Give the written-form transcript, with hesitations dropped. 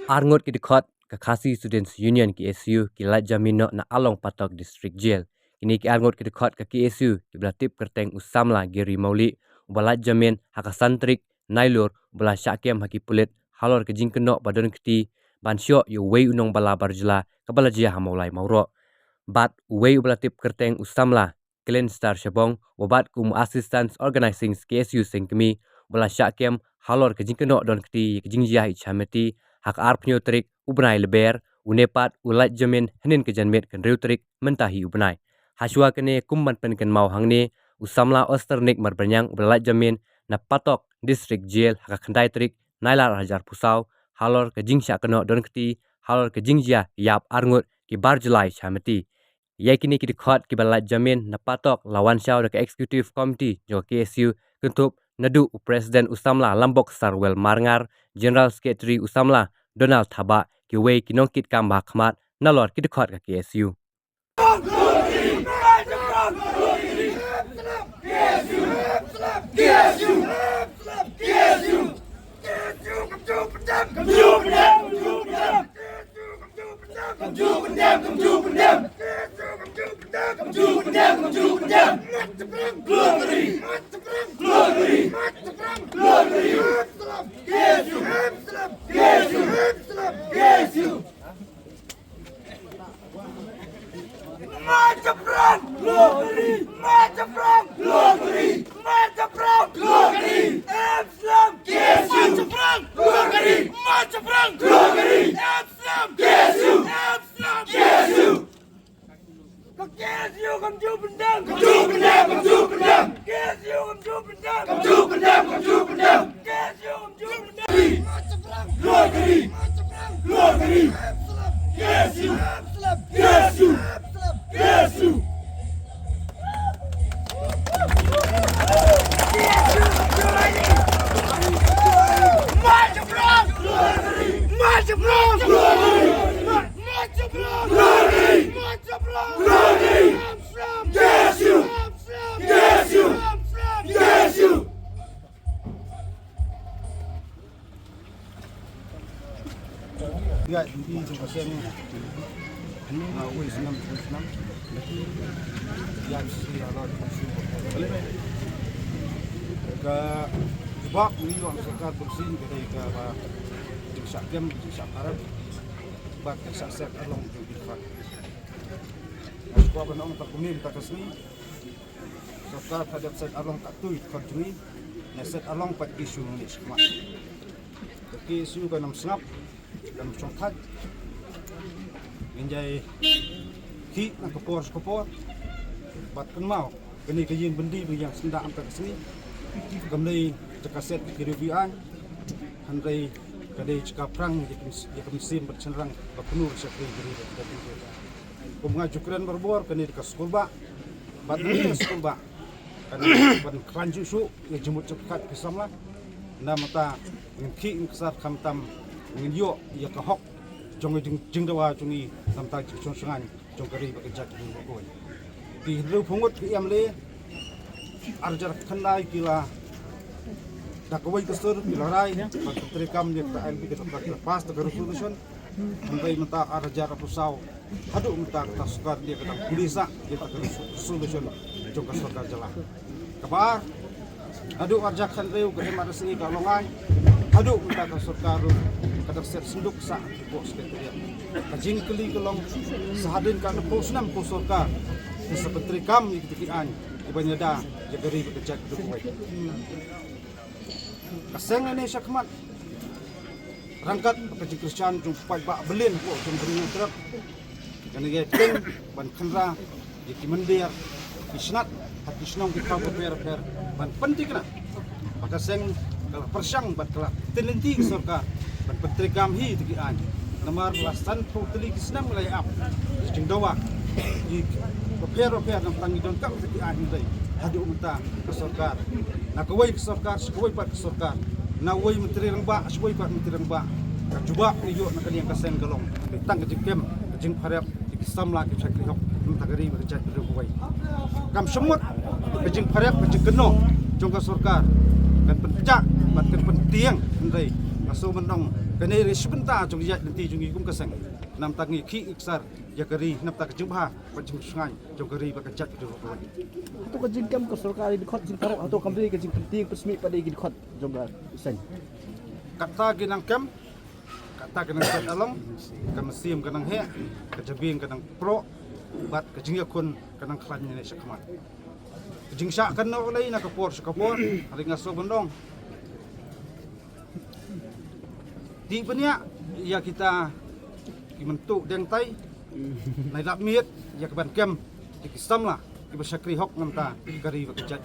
Arngot ki dikot ke Khasi Students Union ki SU ki lat jamino na Along Patok District Jail. Kini ki arngot ki dikot ke KSU ki belatip kerteng usamla Geri Mauli ubalat jamin haka santrik nailur ubala syakem haki pulit halor ke jingkenok badon keti bansyo yu wei unong bala barjela kabala jia hamaulai mauro. Bat wei ubalatip kerteng usamla Klen Star Shabong wabat ku Assistance Organizing KSU sengkemi ubala syakem halor ke jingkenok don keti ke jingjia ichameti hak arpnyo trik ubnai leber unepat ulat jamin henin kejanmet kan reutrik mentahi ubnai haswa kene kumban penken mau hangne usamla osternik marbanyang ubalat jamin na Patok District Jail hak khandai trik nailar hajar pusau halor ke jingsya keno don keti halor ke jingjia yap arngut ki barjelai chameti yakini ki dikhot ki balat jamin na Patok lawan syau ke executive committee jo KSU kentup nadu Presiden Usamla Lambok Sarwel Marngar General Secretary Usamla Donald Thaba ki wei kinongkit kam bahkmat nalor ki dikhot ka KSU. Ya, ini juga sen. Nah, wih senam. Ya, sih ada di sini. Ke bak ni orang sekat bersin kedai ke syakem syakaran bak syak along tu bifak. Aku akan orang tak kuning tak kesini. Sekat hadap set along tak tu kontri. Neset along pat isu ni semua. Tapi isu kan nam snap dan congkat menjai ki nak kopor bat kan mau kini kajian bendi yang sendak antar sini kembali cekaset kerugian handai kadai cekap perang di komisi bercenderang berpenuh sekali diri dan kita pengajukan berbor kini dekat sekolah bat ini sekolah kan keranju su yang jemut cekat kesamlah nama ta ki kesar kamtam ngyo ya kahok jong jingdawa jungi namta jong sangan jong kari bakajak ngoi di ru pungut ki amle arjar khandai kila dakawai kesur kilarai patri kam dia ta LB ke pas ta resolution sampai menta arjar pusau hadu menta ta sukar dia ke polisa dia ta resolution jong kasur jalan kabar hadu arjar khandai ke emergency kalongan hadu menta ta sukar kadang senduk sa bos sekretariat kajing keli kelong sahadin kan posnam posorka seperti kam iktian ibanyada jagari bekerja hidup baik kaseng ini syakmat rangkat kajing Kristian jumpa bak belin kok jumpa truk dan yakin ban khandra yaki mendir isnat hati senong kita per ban penting kena maka seng persang bat kelak tenenti sorka ban petrikam hi tigian namar lasan putli kisnam mulai ap jingdawa di repair nam tangi don kam ti ahin dai hadi umta ke sarkar na kawai ke sarkar kawai pat ke sarkar na wai menteri rang ba kawai pat menteri rang ba ka juba yo na kalian ka sen galong tang ke kem ke jing pharap ki samla ki chakri hok nam tagari ba jat ru kawai kam semut ke jing pharap ke jing keno jong ka sarkar kan pencak bat kan pentiang ndai maso mendong kene ri sebentar jong jat nanti jong ikum kaseng nam tangi ki iksar ya kari nam tak jumpa pajung sungai jong kari ba jat ru kawai Atau ka jing kam ka sarkari di khot jing tarap atau kamri ka jing penting pesmi pada di khot jong sen. kata ginang kem kata ginang set along kam sim kanang he kejabing kanang pro bat kejing yakun kanang klan ni sakmat kejing syak kan no lai na kapor hari ngaso bendong di benya ya kita kimentu deng tai nai lap miet ya keban kem dikisam lah ki basakri hok ngamta kari ba kejat